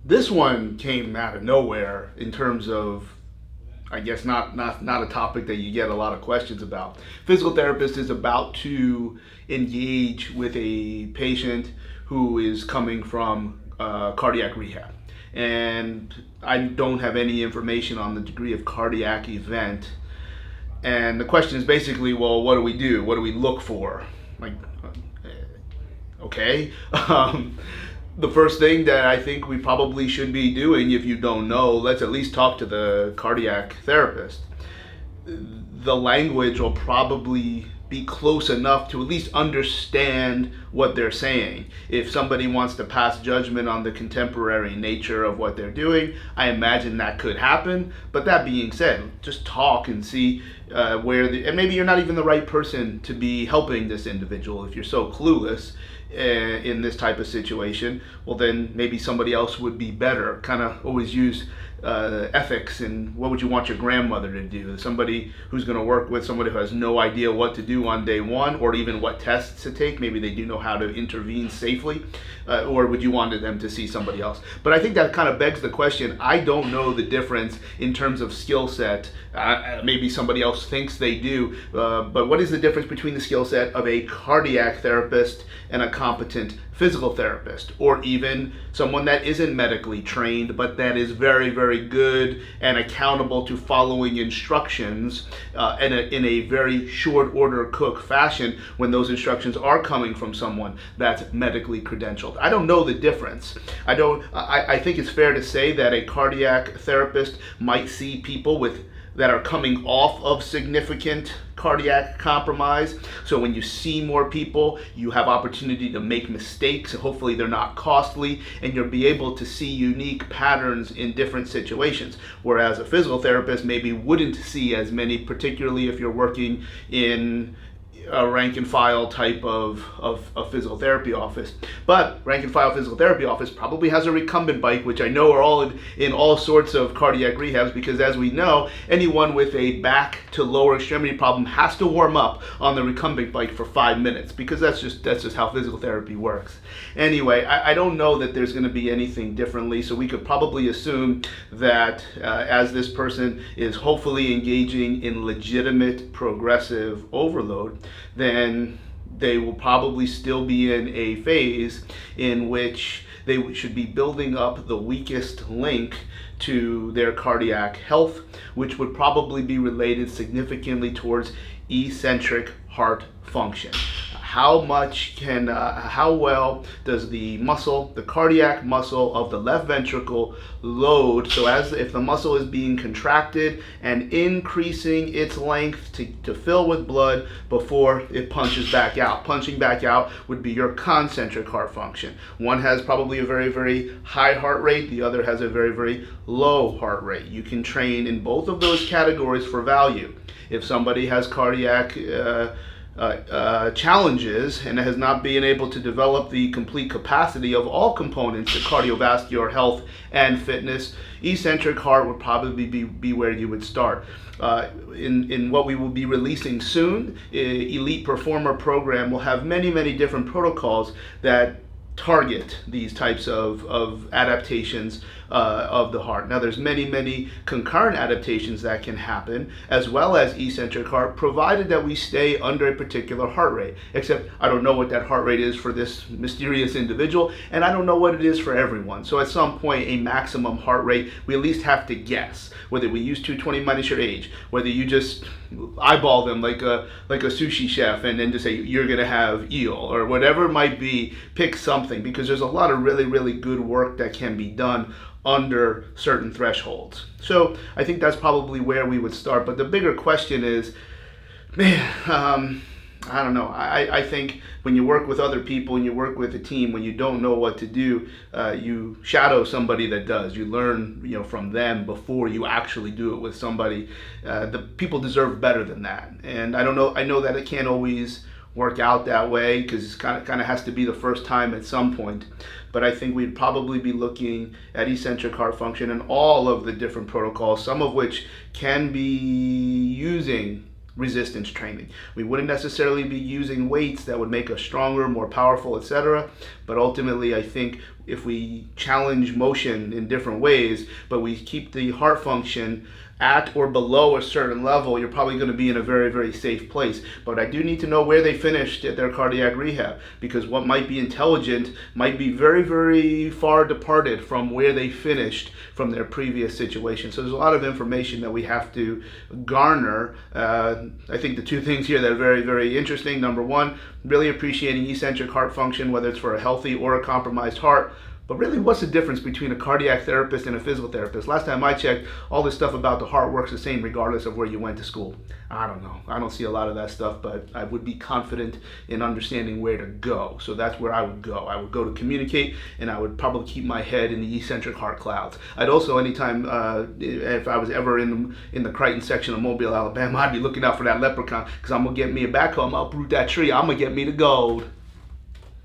This one came out of nowhere in terms of, I guess, not a topic that you get a lot of questions about. Physical therapist is about to engage with a patient who is coming from cardiac rehab, and I don't have any information on the degree of cardiac event. And the question is basically, well, what do we do? What do we look for? Like, okay. The first thing that I think we probably should be doing, if you don't know, let's at least talk to the cardiac therapist. The language will probably be close enough to at least understand what they're saying. If somebody wants to pass judgment on the contemporary nature of what they're doing, I imagine that could happen. But that being said, just talk and see and maybe you're not even the right person to be helping this individual if you're so clueless in this type of situation. Well, then maybe somebody else would be better. Kind of always use ethics and what would you want your grandmother to do? Somebody who's going to work with somebody who has no idea what to do on day one, or even what tests to take. Maybe they do know how to intervene safely, or would you want them to see somebody else? But I think that kind of begs the question. I don't know the difference in terms of skill set. Maybe somebody else thinks they do, but what is the difference between the skill set of a cardiac therapist and a competent physical therapist, or even someone that isn't medically trained but that is very, very good and accountable to following instructions in a very short order cook fashion when those instructions are coming from someone that's medically credentialed? I don't know the difference. I think it's fair to say that a cardiac therapist might see people that are coming off of significant cardiac compromise. So when you see more people, you have opportunity to make mistakes. Hopefully they're not costly, and you'll be able to see unique patterns in different situations. Whereas a physical therapist maybe wouldn't see as many, particularly if you're working in a rank and file type of physical therapy office. But rank and file physical therapy office probably has a recumbent bike, which I know are all in all sorts of cardiac rehabs, because as we know, anyone with a back to lower extremity problem has to warm up on the recumbent bike for 5 minutes, because that's just how physical therapy works. Anyway, I don't know that there's going to be anything differently, so we could probably assume that as this person is hopefully engaging in legitimate progressive overload, then they will probably still be in a phase in which they should be building up the weakest link to their cardiac health, which would probably be related significantly towards eccentric heart function. How well does the cardiac muscle of the left ventricle load, so as if the muscle is being contracted and increasing its length to fill with blood before it punches back out. Punching back out would be your concentric heart function. One has probably a very, very high heart rate, the other has a very, very low heart rate. You can train in both of those categories for value. If somebody has cardiac challenges and has not been able to develop the complete capacity of all components to cardiovascular health and fitness, eccentric heart would probably be where you would start. In what we will be releasing soon, Elite Performer program will have many, many different protocols that target these types of adaptations of the heart. Now there's many concurrent adaptations that can happen, as well as eccentric heart, provided that we stay under a particular heart rate. Except I don't know what that heart rate is for this mysterious individual, and I don't know what it is for everyone. So at some point, a maximum heart rate, we at least have to guess. Whether we use 220 minus your age, whether you just eyeball them like a sushi chef and then just say you're gonna have eel, or whatever it might be, pick something, because there's a lot of really good work that can be done under certain thresholds. So I think that's probably where we would start. But the bigger question is, I don't know. I think when you work with other people and you work with a team, when you don't know what to do, you shadow somebody that does. You learn, from them before you actually do it with somebody. The people deserve better than that. And I don't know. I know that it can't always work out that way, because it kind of has to be the first time at some point. But I think we'd probably be looking at eccentric heart function and all of the different protocols, some of which can be using resistance training. We wouldn't necessarily be using weights that would make us stronger, more powerful, etc. But ultimately, I think if we challenge motion in different ways, but we keep the heart function at or below a certain level, you're probably going to be in a very, very safe place. But I do need to know where they finished at their cardiac rehab, because what might be intelligent might be very, very far departed from where they finished from their previous situation. So there's a lot of information that we have to garner. I think the two things here that are very, very interesting: number one, really appreciating eccentric heart function, whether it's for a healthy or a compromised heart. But really, what's the difference between a cardiac therapist and a physical therapist? Last time I checked, all this stuff about the heart works the same regardless of where you went to school. I don't know. I don't see a lot of that stuff, but I would be confident in understanding where to go. So that's where I would go. I would go to communicate, and I would probably keep my head in the eccentric heart clouds. I'd also, anytime, if I was ever in the Crichton section of Mobile, Alabama, I'd be looking out for that leprechaun, because I'm going to get me a backhoe, I'm going to uproot that tree, I'm going to get me the gold.